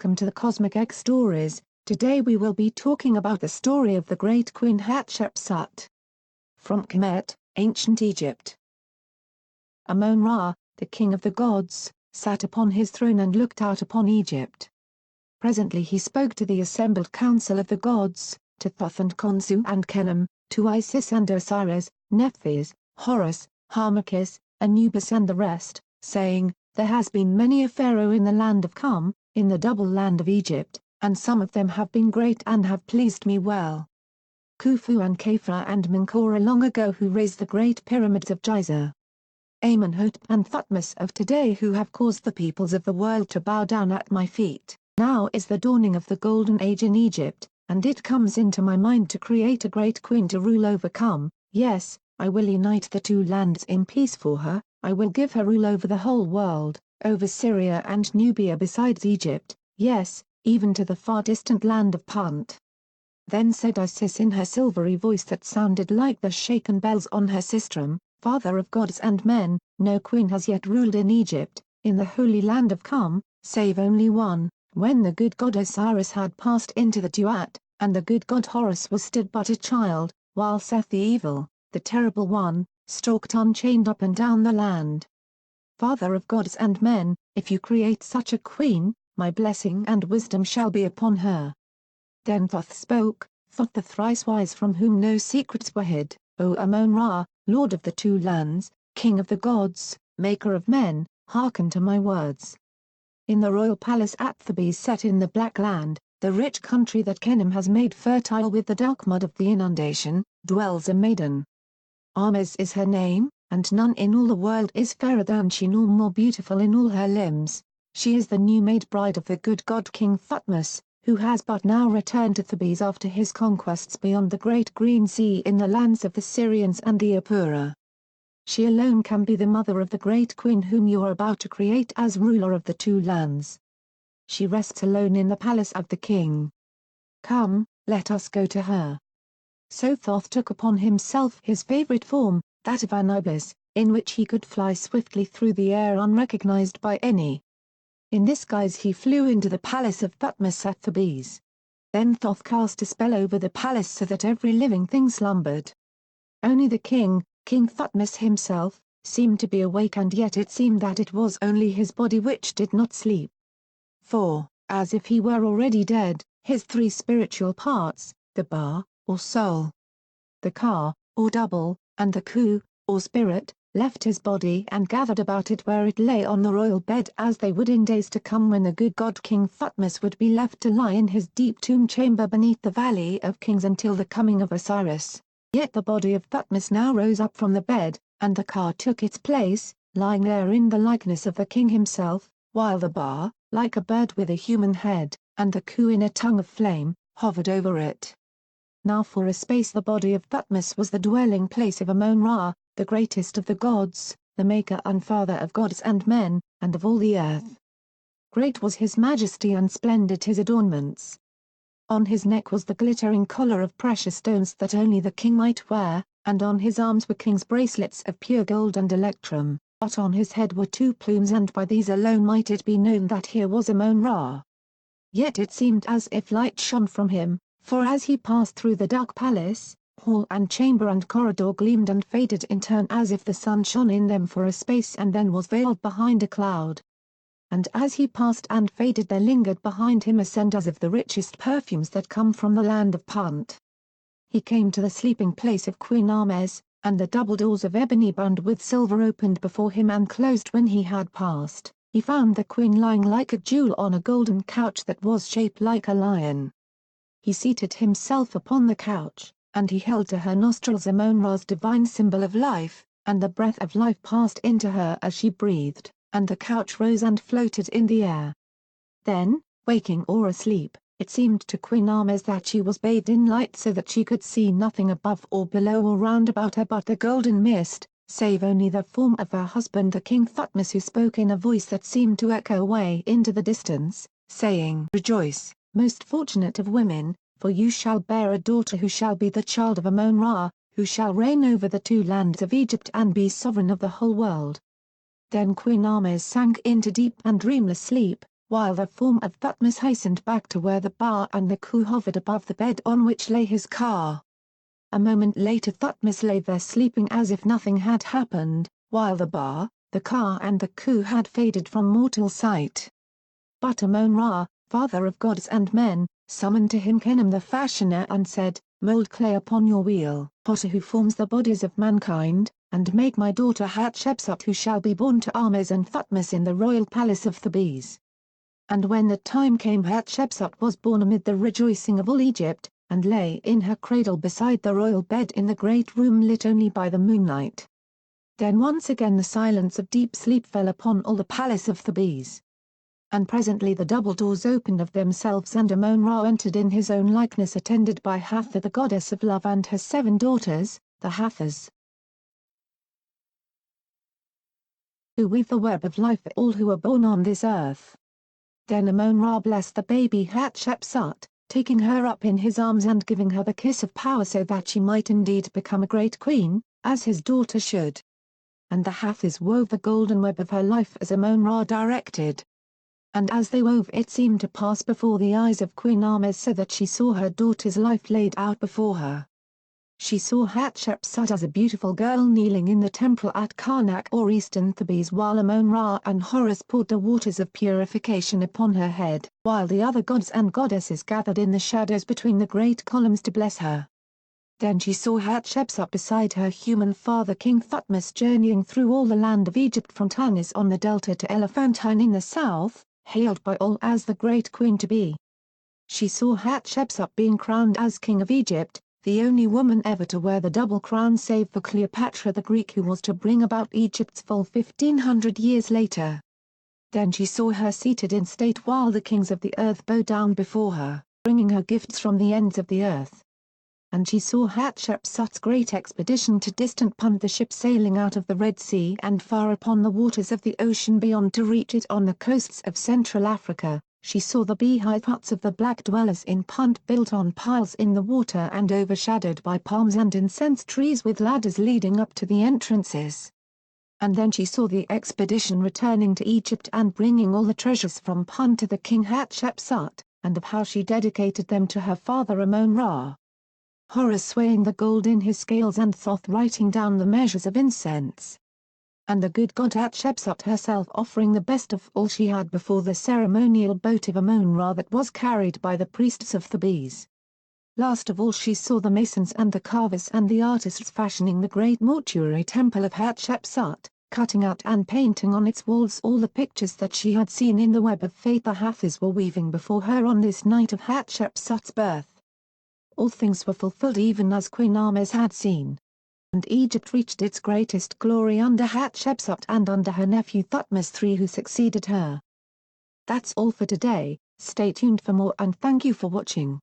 welcome to the Cosmic Egg Stories. Today we will be talking about the story of the great Queen Hatshepsut. From Kemet, ancient Egypt. Amun-Ra, the king of the gods, sat upon his throne and looked out upon Egypt. Presently he spoke to the assembled council of the gods, to Thoth and Khonsu and Khnum, to Isis and Osiris, Nephthys, Horus, Harmachis, Anubis and the rest, saying, "There has been many a pharaoh in the land of Khum, in the double land of Egypt, and some of them have been great and have pleased me well. Khufu and Khafra and Menkaura long ago who raised the great pyramids of Gizeh. Amenhotep and Thutmose of today who have caused the peoples of the world to bow down at my feet. Now is the dawning of the golden age in Egypt, and it comes into my mind to create a great queen to rule over Khum. Yes, I will unite the two lands in peace for her. I will give her rule over the whole world, over Syria and Nubia besides Egypt, yes, even to the far distant land of Punt." Then said Isis in her silvery voice that sounded like the shaken bells on her sistrum, "Father of gods and men, no queen has yet ruled in Egypt, in the holy land of Khum, save only one, when the good god Osiris had passed into the Duat, and the good god Horus was still but a child, while Seth the evil, the terrible one, stalked unchained up and down the land. Father of gods and men, if you create such a queen, my blessing and wisdom shall be upon her." Then Thoth spoke, Thoth the thrice-wise from whom no secrets were hid, "O Amun-Ra, lord of the two lands, king of the gods, maker of men, hearken to my words. In the royal palace at Thebes set in the Black Land, the rich country that Khnum has made fertile with the dark mud of the inundation, dwells a maiden. Ames is her name, and none in all the world is fairer than she nor more beautiful in all her limbs. She is the new-made bride of the good god King Thutmose, who has but now returned to Thebes after his conquests beyond the great green sea in the lands of the Syrians and the Apura. She alone can be the mother of the great queen whom you are about to create as ruler of the two lands. She rests alone in the palace of the king. Come, let us go to her." So Thoth took upon himself his favorite form, that of an ibis, in which he could fly swiftly through the air unrecognized by any. In this guise he flew into the palace of Thutmose at Thebes. Then Thoth cast a spell over the palace so that every living thing slumbered. Only the king, King Thutmose himself, seemed to be awake, and yet it seemed that it was only his body which did not sleep. For, as if he were already dead, his three spiritual parts, the Ba, or soul, the Ka, or double, and the Khu, or spirit, left his body and gathered about it where it lay on the royal bed as they would in days to come when the good god King Thutmose would be left to lie in his deep tomb chamber beneath the Valley of Kings until the coming of Osiris. Yet the body of Thutmose now rose up from the bed, and the Ka took its place, lying there in the likeness of the king himself, while the Ba, like a bird with a human head, and the Khu in a tongue of flame, hovered over it. Now for a space the body of Thutmose was the dwelling place of Amun-Ra, the greatest of the gods, the maker and father of gods and men, and of all the earth. Great was his majesty and splendid his adornments. On his neck was the glittering collar of precious stones that only the king might wear, and on his arms were king's bracelets of pure gold and electrum, but on his head were two plumes, and by these alone might it be known that here was Amun-Ra. Yet it seemed as if light shone from him, for as he passed through the dark palace, hall and chamber and corridor gleamed and faded in turn as if the sun shone in them for a space and then was veiled behind a cloud. And as he passed and faded there lingered behind him a scent as of the richest perfumes that come from the land of Punt. He came to the sleeping place of Queen Ames, and the double doors of ebony bound with silver opened before him and closed when he had passed. He found the queen lying like a jewel on a golden couch that was shaped like a lion. He seated himself upon the couch, and he held to her nostrils Amun-Ra's divine symbol of life, and the breath of life passed into her as she breathed, and the couch rose and floated in the air. Then, waking or asleep, it seemed to Queen Ames that she was bathed in light so that she could see nothing above or below or round about her but the golden mist, save only the form of her husband the King Thutmose, who spoke in a voice that seemed to echo away into the distance, saying, "Rejoice, most fortunate of women, for you shall bear a daughter who shall be the child of Amun-Ra, who shall reign over the two lands of Egypt and be sovereign of the whole world." Then Queen Ames sank into deep and dreamless sleep, while the form of Thutmose hastened back to where the Ba and the Ku hovered above the bed on which lay his car. A moment later Thutmose lay there sleeping as if nothing had happened, while the Ba, the Ka and the Ku had faded from mortal sight. But Amon-Ra, father of gods and men, summoned to him Kenem the fashioner and said, "Mold clay upon your wheel, potter who forms the bodies of mankind, and make my daughter Hatshepsut who shall be born to Ahmes and Thutmose in the royal palace of Thebes." And when the time came Hatshepsut was born amid the rejoicing of all Egypt, and lay in her cradle beside the royal bed in the great room lit only by the moonlight. Then once again the silence of deep sleep fell upon all the palace of Thebes. And presently the double doors opened of themselves and Amon-Ra entered in his own likeness attended by Hathor the goddess of love and her 7 daughters, the Hathors, who weave the web of life for all who are born on this earth. Then Amon-Ra blessed the baby Hatshepsut, taking her up in his arms and giving her the kiss of power so that she might indeed become a great queen, as his daughter should. And the Hathors wove the golden web of her life as Amon-Ra directed. And as they wove it seemed to pass before the eyes of Queen Ahmes so that she saw her daughter's life laid out before her. She saw Hatshepsut as a beautiful girl kneeling in the temple at Karnak or eastern Thebes while Amon-Ra and Horus poured the waters of purification upon her head, while the other gods and goddesses gathered in the shadows between the great columns to bless her. Then she saw Hatshepsut beside her human father King Thutmose journeying through all the land of Egypt from Tanis on the delta to Elephantine in the south, hailed by all as the great queen to be. She saw Hatshepsut being crowned as king of Egypt, the only woman ever to wear the double crown save for Cleopatra the Greek who was to bring about Egypt's fall 1500 years later. Then she saw her seated in state while the kings of the earth bowed down before her, bringing her gifts from the ends of the earth. And she saw Hatshepsut's great expedition to distant Punt, the ship sailing out of the Red Sea and far upon the waters of the ocean beyond to reach it on the coasts of Central Africa. She saw the beehive huts of the black dwellers in Punt built on piles in the water and overshadowed by palms and incense trees with ladders leading up to the entrances. And then she saw the expedition returning to Egypt and bringing all the treasures from Punt to the king Hatshepsut, and of how she dedicated them to her father Amon-Ra. Horus swaying the gold in his scales and Thoth writing down the measures of incense. And the good god Hatshepsut herself offering the best of all she had before the ceremonial boat of Amon-Ra that was carried by the priests of Thebes. Last of all she saw the masons and the carvers and the artists fashioning the great mortuary temple of Hatshepsut, cutting out and painting on its walls all the pictures that she had seen in the web of fate the Hathors were weaving before her on this night of Hatshepsut's birth. All things were fulfilled even as Queen Ahmes had seen. And Egypt reached its greatest glory under Hatshepsut and under her nephew Thutmose III who succeeded her. That's all for today, stay tuned for more and thank you for watching.